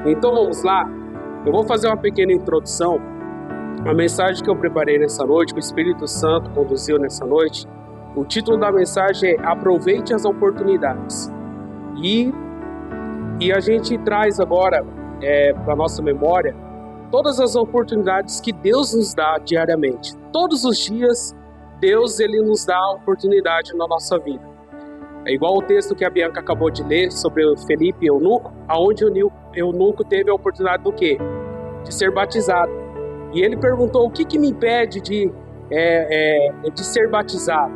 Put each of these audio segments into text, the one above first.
Então vamos lá, eu vou fazer uma pequena introdução. A mensagem que eu preparei nessa noite, que o Espírito Santo conduziu nessa noite, o título da mensagem é Aproveite as Oportunidades. E a gente traz agora para a nossa memória todas as oportunidades que Deus nos dá diariamente. Todos os dias, Deus ele nos dá oportunidade na nossa vida. É igual o texto que a Bianca acabou de ler sobre o Felipe e Eunuco, onde o Eunuco teve a oportunidade do quê? De ser batizado. E ele perguntou, o que me impede de ser batizado?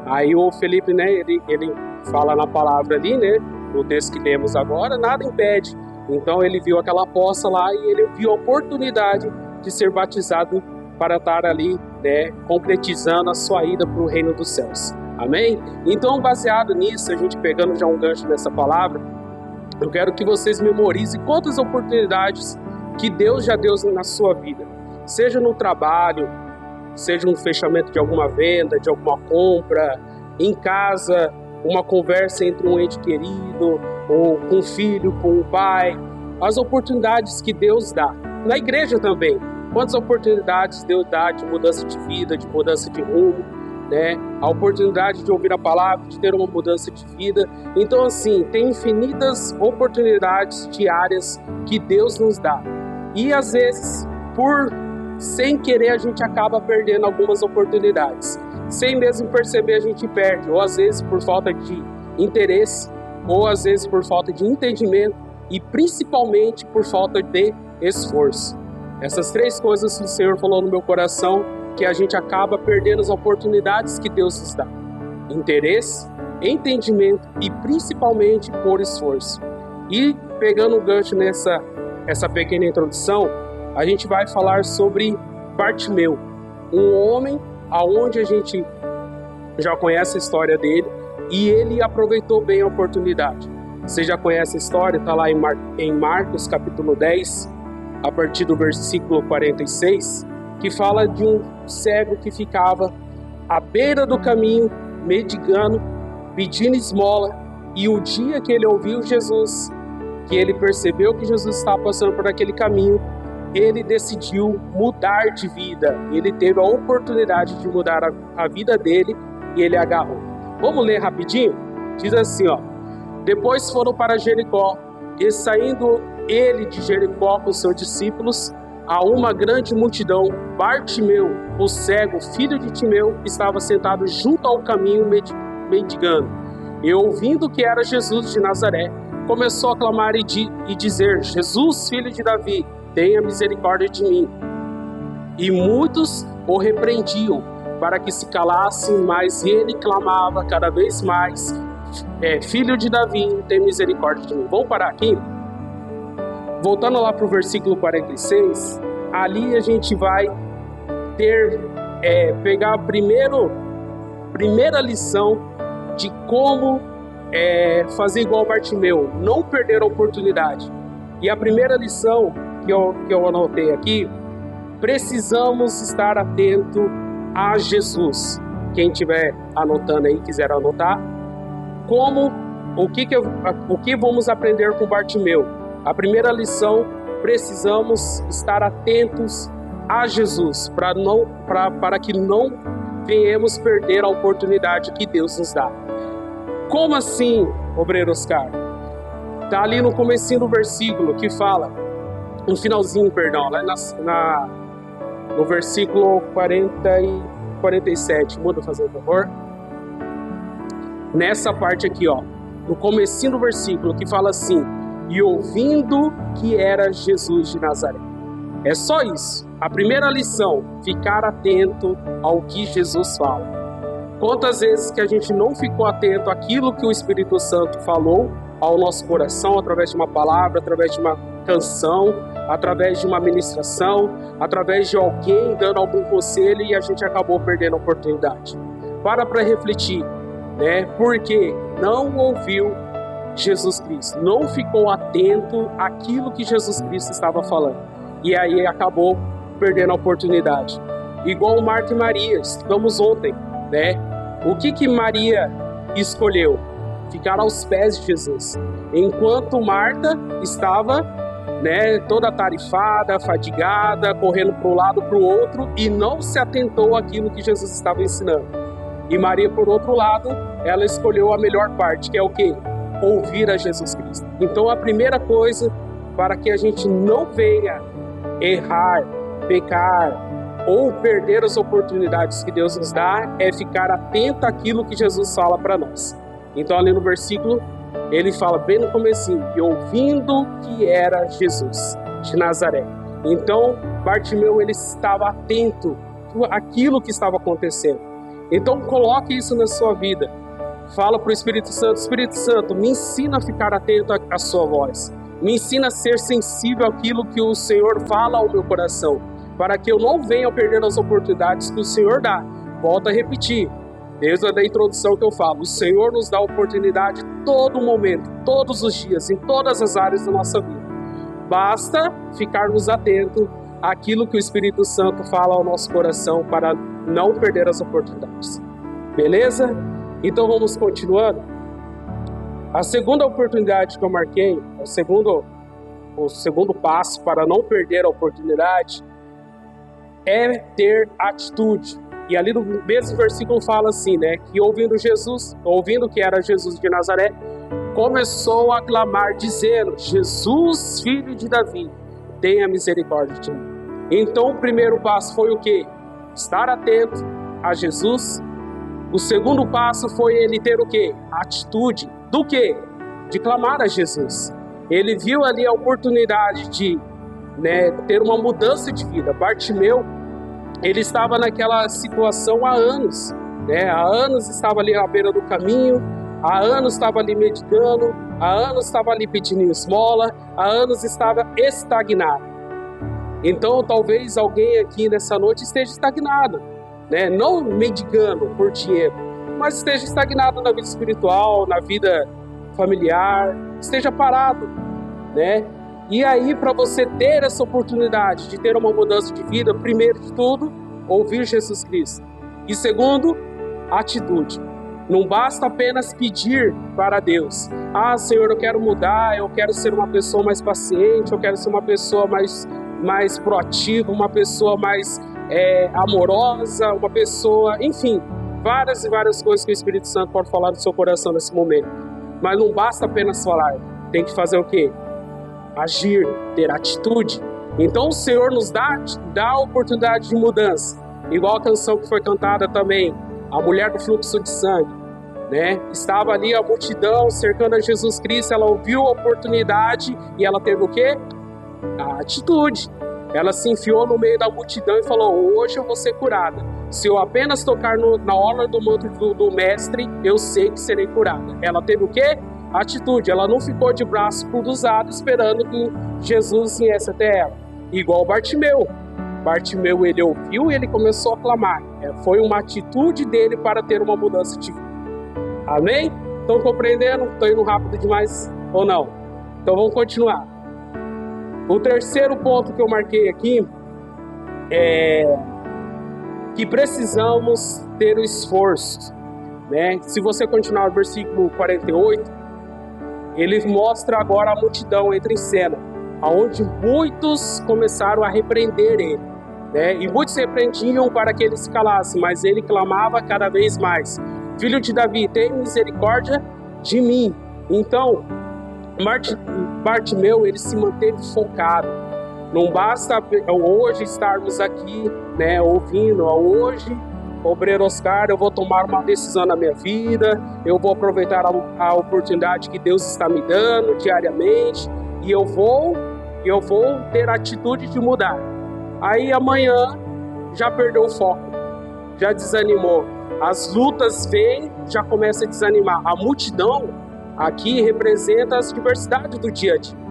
Aí o Felipe, né, ele fala na palavra ali, né, no texto que lemos agora, nada impede. Então ele viu aquela poça lá e ele viu a oportunidade de ser batizado para estar ali, né, concretizando a sua ida para o reino dos céus. Amém? Então, baseado nisso, a gente pegando já um gancho nessa palavra, eu quero que vocês memorizem quantas oportunidades que Deus já deu na sua vida. Seja no trabalho, seja no fechamento de alguma venda, de alguma compra, em casa, uma conversa entre um ente querido, ou com um filho, com um pai. As oportunidades que Deus dá. Na igreja também. Quantas oportunidades Deus dá de mudança de vida, de mudança de rumo, né? A oportunidade de ouvir a palavra, de ter uma mudança de vida. Então, assim, tem infinitas oportunidades diárias que Deus nos dá. E, às vezes, sem querer, a gente acaba perdendo algumas oportunidades. Sem mesmo perceber, a gente perde. Ou, às vezes, por falta de interesse, ou, às vezes, por falta de entendimento, e, principalmente, por falta de esforço. Essas três coisas que o Senhor falou no meu coração, que a gente acaba perdendo as oportunidades que Deus nos dá. Interesse, entendimento e principalmente por esforço. E pegando o gancho essa pequena introdução, a gente vai falar sobre Bartimeu, um homem aonde a gente já conhece a história dele e ele aproveitou bem a oportunidade. Você já conhece a história, está lá em Marcos capítulo 10, a partir do versículo 46, que fala de um cego que ficava à beira do caminho, mendigando, pedindo esmola, e o dia que ele ouviu Jesus, que ele percebeu que Jesus estava passando por aquele caminho, ele decidiu mudar de vida. Ele teve a oportunidade de mudar a vida dele e ele agarrou. Vamos ler rapidinho? Diz assim, ó. Depois foram para Jericó, e saindo ele de Jericó com seus discípulos, a uma grande multidão, Bartimeu, o cego, filho de Timeu, estava sentado junto ao caminho mendigando. E ouvindo que era Jesus de Nazaré, começou a clamar e dizer, Jesus, filho de Davi, tenha misericórdia de mim. E muitos o repreendiam para que se calasse, mas ele clamava cada vez mais, filho de Davi, tenha misericórdia de mim. Vamos parar aqui? Voltando lá para o versículo 46, ali a gente vai pegar a primeira lição de como fazer igual Bartimeu, não perder a oportunidade. E a primeira lição que eu anotei aqui, precisamos estar atento a Jesus. Quem estiver anotando aí, quiser anotar, o que vamos aprender com Bartimeu? A primeira lição, precisamos estar atentos a Jesus, para que não venhamos perder a oportunidade que Deus nos dá. Como assim, obreiro Oscar? Está ali no comecinho do versículo que fala, no finalzinho, perdão, lá no versículo 40 e 47. Muda, fazer um favor. Nessa parte aqui, ó, no comecinho do versículo que fala assim, e ouvindo que era Jesus de Nazaré. É só isso. A primeira lição, ficar atento ao que Jesus fala. Quantas vezes que a gente não ficou atento àquilo que o Espírito Santo falou ao nosso coração, através de uma palavra, através de uma canção, através de uma ministração, através de alguém dando algum conselho e a gente acabou perdendo a oportunidade. Para refletir, né? Porque não ouviu Jesus Cristo, não ficou atento àquilo que Jesus Cristo estava falando. E aí acabou perdendo a oportunidade. Igual Marta e Maria, estudamos ontem, né? O que Maria escolheu? Ficar aos pés de Jesus. Enquanto Marta estava né, toda tarifada, fadigada, correndo para um lado, para o outro, e não se atentou àquilo que Jesus estava ensinando. E Maria, por outro lado, ela escolheu a melhor parte, que é o quê? Ouvir a Jesus Cristo. Então, a primeira coisa para que a gente não venha errar, pecar ou perder as oportunidades que Deus nos dá é ficar atento àquilo que Jesus fala para nós. Então, ali no versículo, ele fala bem no comecinho, e ouvindo que era Jesus de Nazaré. Então, Bartimeu, ele estava atento àquilo que estava acontecendo. Então, coloque isso na sua vida. Fala para o Espírito Santo, me ensina a ficar atento à sua voz. Me ensina a ser sensível àquilo que o Senhor fala ao meu coração, para que eu não venha perder as oportunidades que o Senhor dá. Volto a repetir, desde a introdução que eu falo, o Senhor nos dá oportunidade todo momento, todos os dias, em todas as áreas da nossa vida. Basta ficarmos atentos àquilo que o Espírito Santo fala ao nosso coração para não perder as oportunidades. Beleza? Então vamos continuando. A segunda oportunidade que eu marquei, o segundo passo para não perder a oportunidade é ter atitude. E ali no mesmo versículo fala assim, né? Que ouvindo que era Jesus de Nazaré, começou a clamar, dizendo: Jesus, filho de Davi, tenha misericórdia de mim. Então o primeiro passo foi o quê? Estar atento a Jesus. O segundo passo foi ele ter o quê? Atitude. Do quê? De clamar a Jesus. Ele viu ali a oportunidade de, né, ter uma mudança de vida. Bartimeu, ele estava naquela situação há anos, né? Há anos estava ali à beira do caminho, há anos estava ali meditando, há anos estava ali pedindo esmola, há anos estava estagnado. Então talvez alguém aqui nessa noite esteja estagnado, né? Não mendigando por dinheiro, mas esteja estagnado na vida espiritual, na vida familiar, esteja parado, né? E aí, para você ter essa oportunidade de ter uma mudança de vida, primeiro de tudo, ouvir Jesus Cristo. E segundo, atitude. Não basta apenas pedir para Deus: ah, Senhor, eu quero mudar, eu quero ser uma pessoa mais paciente, eu quero ser uma pessoa mais proativa, uma pessoa mais amorosa, uma pessoa, enfim, várias e várias coisas que o Espírito Santo pode falar no seu coração nesse momento. Mas não basta apenas falar, tem que fazer o quê? Agir, ter atitude. Então o Senhor nos dá a oportunidade de mudança. Igual a canção que foi cantada também, a mulher do fluxo de sangue, né? Estava ali a multidão cercando a Jesus Cristo, ela ouviu a oportunidade e ela teve o quê? A atitude. Ela se enfiou no meio da multidão e falou: hoje eu vou ser curada. Se eu apenas tocar na orla do manto do mestre, eu sei que serei curada. Ela teve o quê? Atitude. Ela não ficou de braço cruzado esperando que Jesus viesse até ela. Igual Bartimeu. Bartimeu, ele ouviu e ele começou a clamar. Foi uma atitude dele para ter uma mudança de vida. Amém? Estão compreendendo? Estou indo rápido demais ou não? Então vamos continuar. O terceiro ponto que eu marquei aqui é que precisamos ter o esforço, né? Se você continuar no versículo 48, ele mostra agora a multidão entra em cena, onde muitos começaram a repreender ele, né? E muitos repreendiam para que ele se calasse, mas ele clamava cada vez mais: Filho de Davi, tem misericórdia de mim. Então, Bartimeu, ele se manteve focado. Não basta hoje estarmos aqui, né, ouvindo, hoje, obreiro Oscar, eu vou tomar uma decisão na minha vida, eu vou aproveitar a oportunidade que Deus está me dando diariamente, e eu vou ter a atitude de mudar. Aí amanhã já perdeu o foco, já desanimou. As lutas vêm, já começa a desanimar. A multidão aqui representa as diversidades do dia a dia.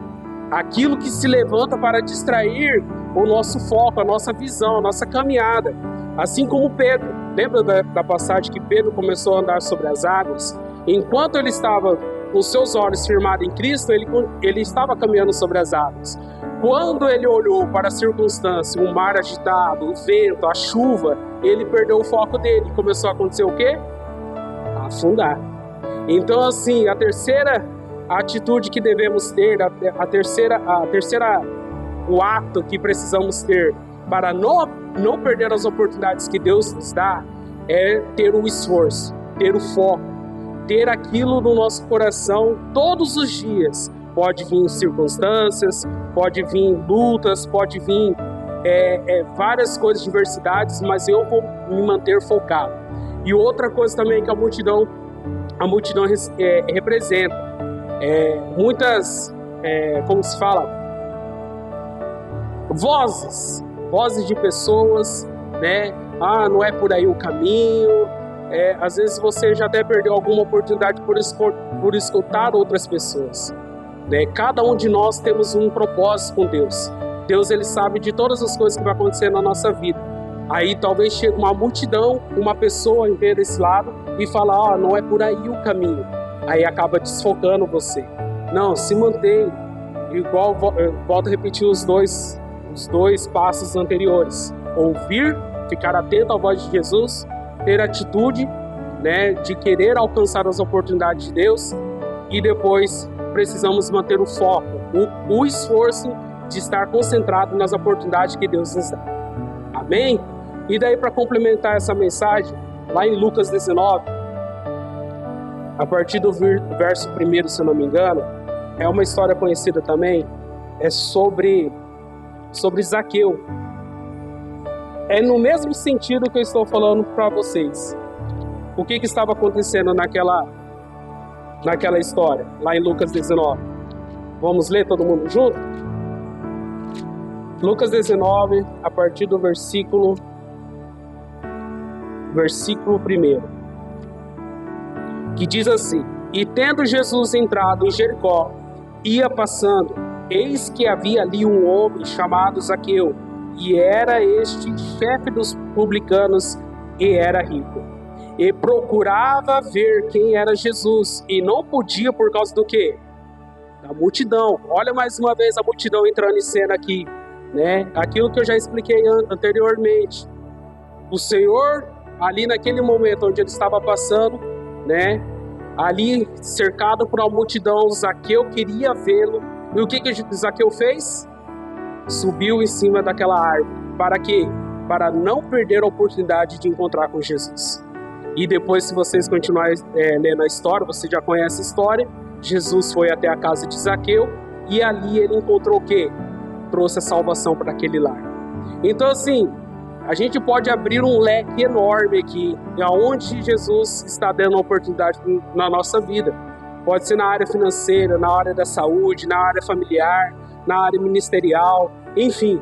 Aquilo que se levanta para distrair o nosso foco, a nossa visão, a nossa caminhada. Assim como Pedro. Lembra da passagem que Pedro começou a andar sobre as águas? Enquanto ele estava com seus olhos firmados em Cristo, ele estava caminhando sobre as águas. Quando ele olhou para a circunstância, o mar agitado, o vento, a chuva, ele perdeu o foco dele. Começou a acontecer o quê? A afundar. Então, assim, a terceira a atitude que devemos ter, a terceira, o ato que precisamos ter para não perder as oportunidades que Deus nos dá, é ter o esforço, ter o foco, ter aquilo no nosso coração todos os dias. Pode vir circunstâncias, pode vir lutas, pode vir várias coisas, diversidades, mas eu vou me manter focado. E outra coisa também que a multidão representa, muitas, como se fala, vozes de pessoas, né? Não é por aí o caminho. Às vezes você já até perdeu alguma oportunidade por escutar outras pessoas, né? Cada um de nós temos um propósito com Deus. Deus, ele sabe de todas as coisas que vai acontecer na nossa vida. Aí talvez chegue uma multidão, uma pessoa inteira desse lado e fala, não é por aí o caminho. Aí acaba desfocando você. Não, se mantém. Igual, eu volto a repetir os dois passos anteriores. Ouvir, ficar atento à voz de Jesus, ter atitude, né, de querer alcançar as oportunidades de Deus, e depois precisamos manter o foco, o esforço de estar concentrado nas oportunidades que Deus nos dá. Amém? E daí, para complementar essa mensagem, lá em Lucas 19, a partir do verso 1, se eu não me engano, é uma história conhecida também, é sobre Zaqueu. É no mesmo sentido que eu estou falando para vocês. O que estava acontecendo naquela história, lá em Lucas 19? Vamos ler todo mundo junto? Lucas 19, a partir do versículo 1, que diz assim: E tendo Jesus entrado em Jericó, ia passando, eis que havia ali um homem chamado Zaqueu, e era este chefe dos publicanos e era rico. E procurava ver quem era Jesus, e não podia por causa do quê? Da multidão. Olha mais uma vez a multidão entrando em cena aqui, né? Aquilo que eu já expliquei anteriormente. O Senhor, ali naquele momento onde ele estava passando, né? Ali cercado por uma multidão, Zaqueu queria vê-lo. E o que Zaqueu fez? Subiu em cima daquela árvore. Para quê? Para não perder a oportunidade de encontrar com Jesus. E depois, se vocês continuarem lendo a história, você já conhece a história. Jesus foi até a casa de Zaqueu e ali ele encontrou o quê? Trouxe a salvação para aquele lar. Então, assim, a gente pode abrir um leque enorme aqui, aonde Jesus está dando oportunidade na nossa vida. Pode ser na área financeira, na área da saúde, na área familiar, na área ministerial, enfim,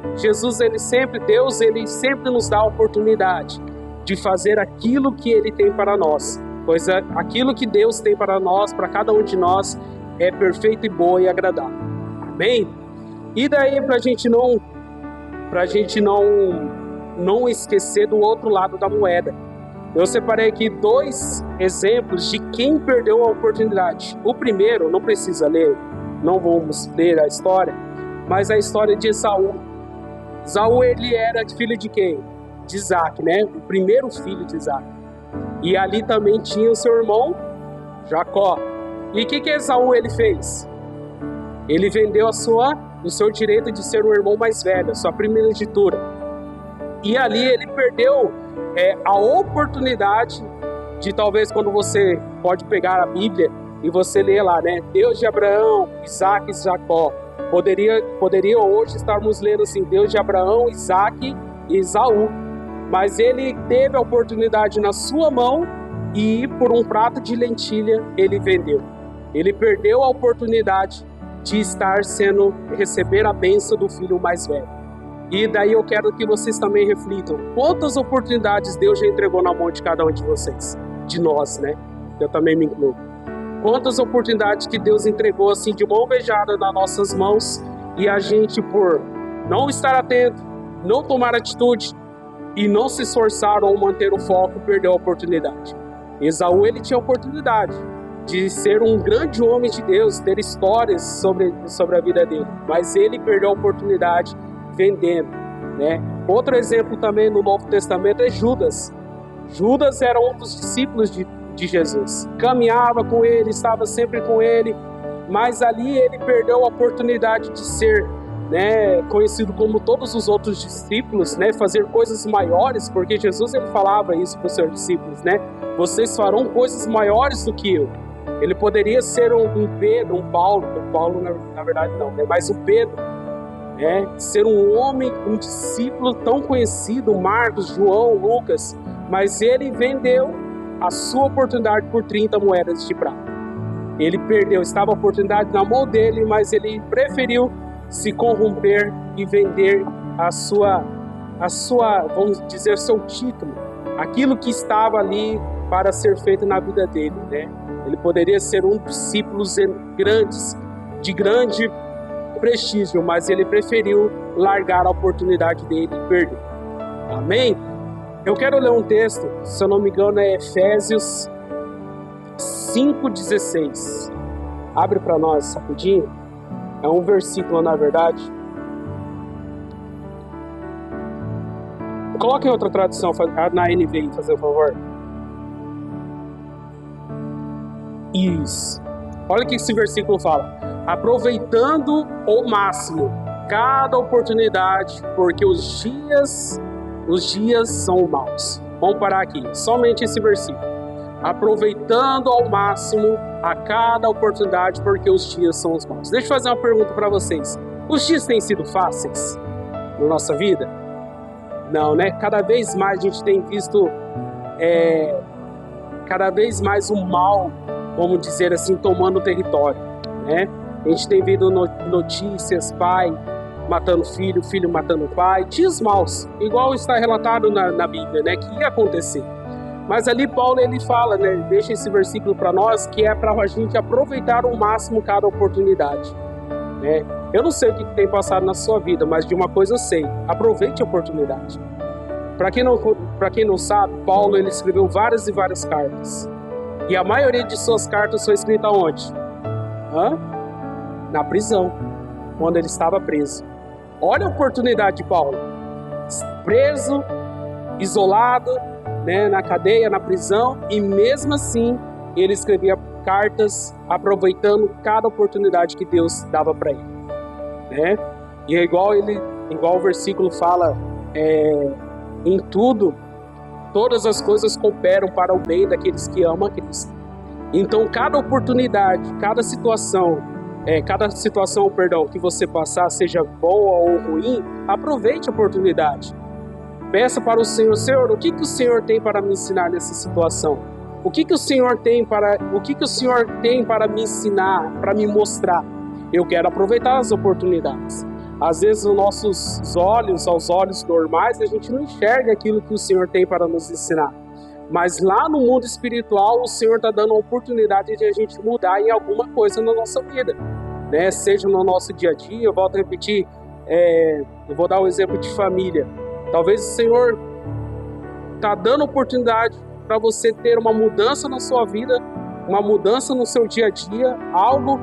Deus sempre nos dá a oportunidade de fazer aquilo que Ele tem para nós, pois aquilo que Deus tem para nós, para cada um de nós, é perfeito e bom e agradável. Amém? E daí, para a gente não esquecer do outro lado da moeda, eu separei aqui 2 exemplos de quem perdeu a oportunidade. O primeiro, não precisa ler, não vamos ler a história, mas a história de Esaú. Esaú, ele era filho de quem? De Isaac, né? O primeiro filho de Isaac. E ali também tinha o seu irmão Jacó. E o que Esaú ele fez? Ele vendeu o seu direito de ser o irmão mais velho, a sua primogenitura. E ali ele perdeu a oportunidade de, talvez, quando você pode pegar a Bíblia e você ler lá, né? Deus de Abraão, Isaac e Jacó. Poderia hoje estarmos lendo assim, Deus de Abraão, Isaac e Esaú. Mas ele teve a oportunidade na sua mão e por um prato de lentilha ele vendeu. Ele perdeu a oportunidade de receber a bênção do filho mais velho. E daí eu quero que vocês também reflitam. Quantas oportunidades Deus já entregou na mão de cada um de vocês? De nós, né? Eu também me incluo. Quantas oportunidades que Deus entregou assim de mão beijada nas nossas mãos e a gente, por não estar atento, não tomar atitude e não se esforçar ou manter o foco, perdeu a oportunidade. Esaú, ele tinha a oportunidade de ser um grande homem de Deus, ter histórias sobre a vida dele, mas ele perdeu a oportunidade vendendo, né? Outro exemplo também no Novo Testamento é Judas. Judas era um dos discípulos de Jesus, caminhava com ele, estava sempre com ele, mas ali ele perdeu a oportunidade de ser, né, conhecido como todos os outros discípulos, né, fazer coisas maiores, porque Jesus ele falava isso para os seus discípulos, né, vocês farão coisas maiores do que eu. Ele poderia ser um Pedro, um Paulo na verdade não, né, mas um Pedro, né, ser um homem, um discípulo tão conhecido, Marcos, João, Lucas, mas ele vendeu a sua oportunidade por 30 moedas de prata. Ele perdeu, estava a oportunidade na mão dele, mas ele preferiu se corromper e vender a sua, vamos dizer, seu título, aquilo que estava ali para ser feito na vida dele, né? Ele poderia ser um discípulo de grande prestígio, mas ele preferiu largar a oportunidade dele e perder. Amém? Eu quero ler um texto, se eu não me engano é Efésios 5,16. Abre para nós rapidinho. É um versículo, na verdade. Coloque em outra tradução, na NVI, fazer um favor. Isso. Olha o que esse versículo fala. Aproveitando ao máximo cada oportunidade, porque os dias são maus. Vamos parar aqui. Somente esse versículo. Aproveitando ao máximo a cada oportunidade, porque os dias são os maus. Deixa eu fazer uma pergunta para vocês. Os dias têm sido fáceis na nossa vida? Não, né? Cada vez mais a gente tem visto cada vez mais o mal, vamos dizer assim, tomando o território, né? A gente tem visto notícias, pai matando filho, filho matando pai, dias maus, igual está relatado na Bíblia, né? Que ia acontecer. Mas ali Paulo ele fala, né, deixa esse versículo para nós, que é para a gente aproveitar ao máximo cada oportunidade, né? Eu não sei o que tem passado na sua vida, mas de uma coisa eu sei, aproveite a oportunidade. Para quem não sabe, Paulo ele escreveu várias e várias cartas, e a maioria de suas cartas foi escrita onde? Na prisão, quando ele estava preso. Olha a oportunidade de Paulo, preso, isolado, né, na cadeia, na prisão, e mesmo assim ele escrevia cartas aproveitando cada oportunidade que Deus dava para ele, né? E é igual o versículo fala, em tudo, todas as coisas cooperam para o bem daqueles que amam a Cristo. Então cada oportunidade, cada situação que você passar, seja boa ou ruim, aproveite a oportunidade. Peça para o Senhor, Senhor, o que o Senhor tem para me ensinar nessa situação? O que o Senhor tem para me ensinar, para me mostrar? Eu quero aproveitar as oportunidades. Às vezes, aos olhos normais, a gente não enxerga aquilo que o Senhor tem para nos ensinar. Mas lá no mundo espiritual, o Senhor está dando a oportunidade de a gente mudar em alguma coisa na nossa vida, né? Seja no nosso dia a dia, eu volto a repetir, eu vou dar um exemplo de família. Talvez o Senhor está dando oportunidade para você ter uma mudança na sua vida, uma mudança no seu dia a dia, algo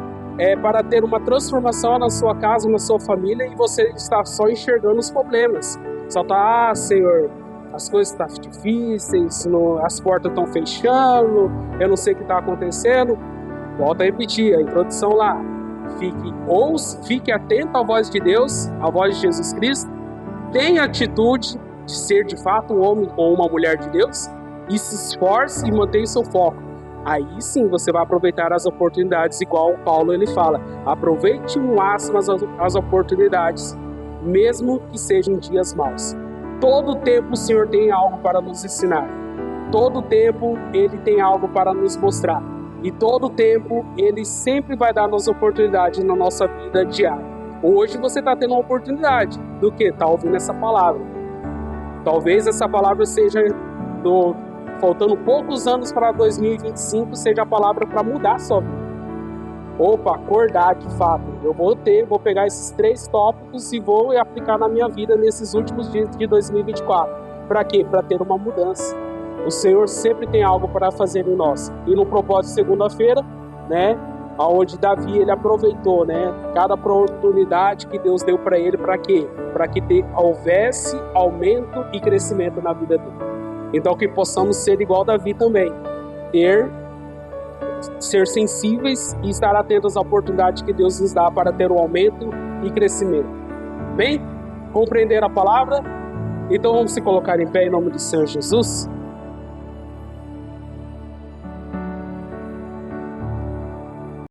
para ter uma transformação na sua casa, na sua família, e você está só enxergando os problemas. Só está, Senhor, as coisas estão difíceis, as portas estão fechando, eu não sei o que está acontecendo. Volto a repetir, a introdução lá. Fique atento à voz de Deus, à voz de Jesus Cristo. Tenha atitude de ser de fato um homem ou uma mulher de Deus e se esforce e mantenha seu foco. Aí sim você vai aproveitar as oportunidades, igual o Paulo ele fala. Aproveite o máximo as oportunidades, mesmo que sejam dias maus. Todo tempo o Senhor tem algo para nos ensinar. Todo tempo Ele tem algo para nos mostrar. E todo tempo Ele sempre vai dar-nos oportunidades na nossa vida diária. Hoje você está tendo uma oportunidade do que? Está ouvindo essa palavra. Talvez essa palavra seja, faltando poucos anos para 2025, seja a palavra para mudar a sua vida. Opa, acordar de fato. Eu vou pegar esses 3 tópicos e vou aplicar na minha vida nesses últimos dias de 2024. Para quê? Para ter uma mudança. O Senhor sempre tem algo para fazer em nós. E no propósito de segunda-feira, né? Onde Davi ele aproveitou, né, cada oportunidade que Deus deu para ele, para quê? Para que houvesse aumento e crescimento na vida dele. Então que possamos ser igual Davi também, ter ser sensíveis e estar atentos à oportunidade que Deus nos dá para ter um aumento e crescimento. Bem, compreender a palavra? Então vamos se colocar em pé em nome do Senhor Jesus.